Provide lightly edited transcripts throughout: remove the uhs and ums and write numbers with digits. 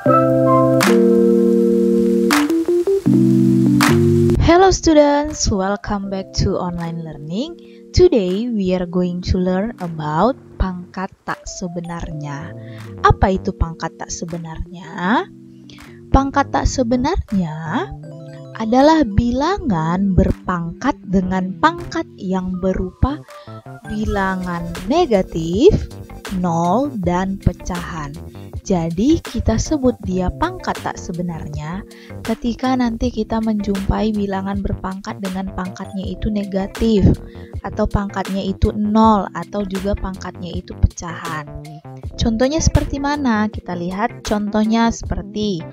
Hello students, welcome back to online learning. Today we are going to learn about pangkat tak sebenarnya. Apa itu pangkat tak sebenarnya? Pangkat tak sebenarnya adalah bilangan berpangkat dengan pangkat yang berupa bilangan negatif, nol, dan pecahan. Jadi kita sebut dia pangkat tak sebenarnya ketika nanti kita menjumpai bilangan berpangkat dengan pangkatnya itu negatif, atau pangkatnya itu nol, atau juga pangkatnya itu pecahan. Contohnya seperti mana? Kita lihat contohnya seperti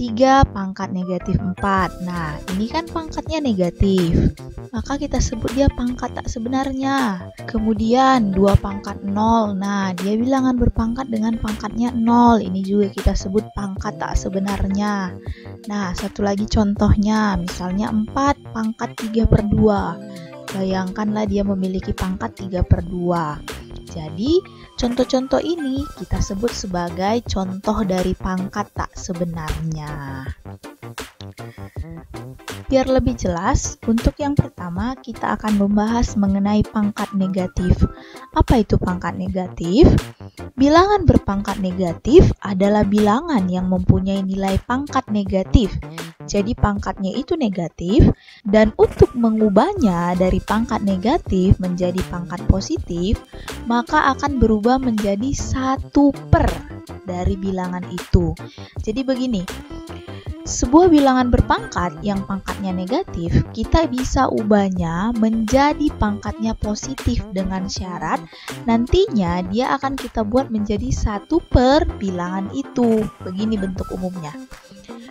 3 pangkat negatif 4. Nah, ini kan pangkatnya negatif, maka kita sebut dia pangkat tak sebenarnya. Kemudian 2 pangkat 0. Nah, dia bilangan berpangkat dengan pangkatnya 0. Ini juga kita sebut pangkat tak sebenarnya. Nah, satu lagi contohnya, misalnya 4 pangkat 3/2. Bayangkanlah dia memiliki pangkat 3/2. Jadi, contoh-contoh ini kita sebut sebagai contoh dari pangkat tak sebenarnya. Biar lebih jelas, untuk yang pertama kita akan membahas mengenai pangkat negatif. Apa itu pangkat negatif? Bilangan berpangkat negatif adalah bilangan yang mempunyai nilai pangkat negatif. Jadi pangkatnya itu negatif, dan untuk mengubahnya dari pangkat negatif menjadi pangkat positif, maka akan berubah menjadi 1/per dari bilangan itu. Jadi begini, sebuah bilangan berpangkat yang pangkatnya negatif, kita bisa ubahnya menjadi pangkatnya positif dengan syarat nantinya dia akan kita buat menjadi 1/per bilangan itu. Begini bentuk umumnya.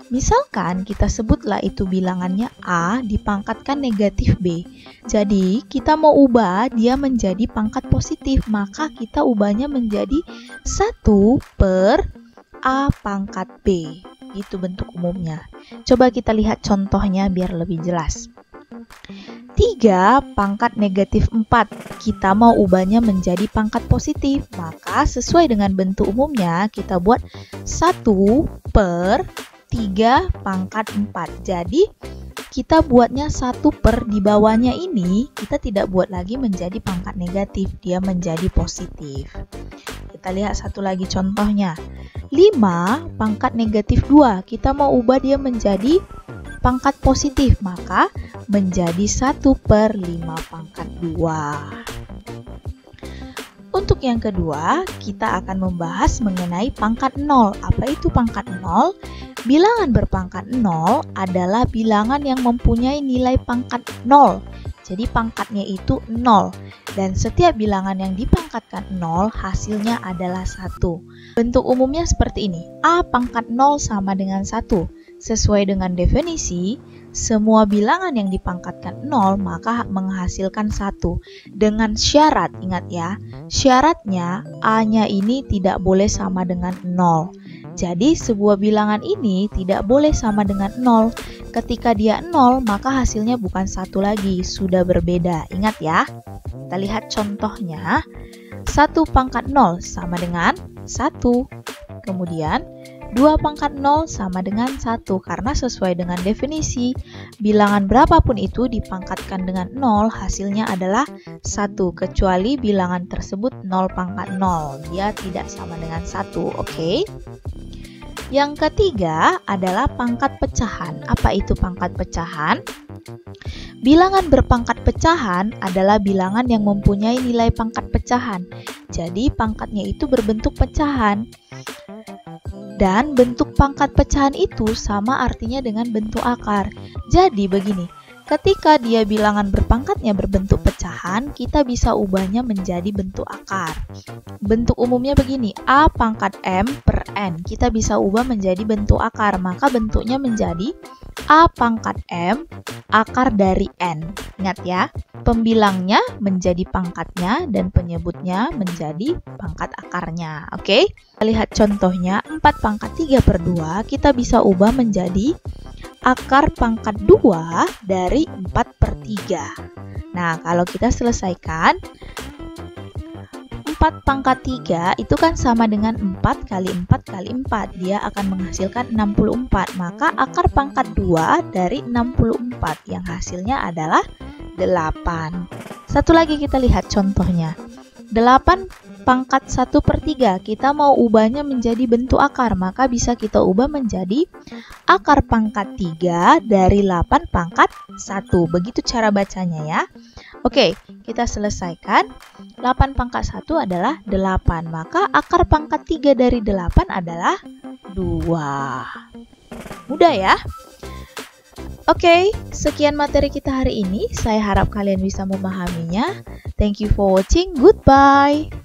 Misalkan kita sebutlah itu bilangannya A dipangkatkan negatif B. Jadi kita mau ubah dia menjadi pangkat positif, maka kita ubahnya menjadi 1/A pangkat B. Itu bentuk umumnya. Coba kita lihat contohnya biar lebih jelas. 3 pangkat negatif 4. Kita mau ubahnya menjadi pangkat positif, maka sesuai dengan bentuk umumnya kita buat 1/3 pangkat 4. Jadi kita buatnya 1/per di bawahnya ini, kita tidak buat lagi menjadi pangkat negatif, dia menjadi positif. Kita lihat satu lagi contohnya. 5 pangkat negatif 2. Kita mau ubah dia menjadi pangkat positif, maka menjadi 1/5 pangkat 2. Untuk yang kedua, kita akan membahas mengenai pangkat 0. Apa itu pangkat 0? Bilangan berpangkat 0 adalah bilangan yang mempunyai nilai pangkat 0. Jadi pangkatnya itu 0. Dan setiap bilangan yang dipangkatkan 0 hasilnya adalah 1. Bentuk umumnya seperti ini. A pangkat 0 sama dengan 1. Sesuai dengan definisi, semua bilangan yang dipangkatkan 0 maka menghasilkan 1. Dengan syarat, ingat ya, syaratnya A-nya ini tidak boleh sama dengan 0. Jadi sebuah bilangan ini tidak boleh sama dengan 0. Ketika dia 0, maka hasilnya bukan 1 lagi, sudah berbeda. Ingat ya. Kita lihat contohnya. 1 pangkat 0 sama dengan 1. Kemudian 2 pangkat 0 sama dengan 1. Karena sesuai dengan definisi, bilangan berapapun itu dipangkatkan dengan 0, hasilnya adalah 1. Kecuali bilangan tersebut 0 pangkat 0. Dia tidak sama dengan 1, oke? Yang ketiga adalah pangkat pecahan. Apa itu pangkat pecahan? Bilangan berpangkat pecahan adalah bilangan yang mempunyai nilai pangkat pecahan. Jadi pangkatnya itu berbentuk pecahan. Dan bentuk pangkat pecahan itu sama artinya dengan bentuk akar. Jadi begini, ketika dia bilangan berpangkatnya berbentuk pecahan, kita bisa ubahnya menjadi bentuk akar. Bentuk umumnya begini, A pangkat M per N. Kita bisa ubah menjadi bentuk akar, maka bentuknya menjadi A pangkat M akar dari N. Ingat ya, pembilangnya menjadi pangkatnya dan penyebutnya menjadi pangkat akarnya. Oke? Kita lihat contohnya, 4 pangkat 3/2 kita bisa ubah menjadi akar pangkat 2 dari 4/3. Nah, kalau kita selesaikan, 4 pangkat 3 itu kan sama dengan 4 kali 4 kali 4. Dia akan menghasilkan 64. Maka akar pangkat 2 dari 64 yang hasilnya adalah 8. Satu lagi kita lihat contohnya. 8 pangkat 1/3. Kita mau ubahnya menjadi bentuk akar. Maka bisa kita ubah menjadi akar pangkat 3 dari 8 pangkat 1. Begitu cara bacanya ya. Oke, kita selesaikan. 8 pangkat 1 adalah 8. Maka akar pangkat 3 dari 8 adalah 2. Mudah ya? Oke, sekian materi kita hari ini. Saya harap kalian bisa memahaminya. Thank you for watching. Goodbye.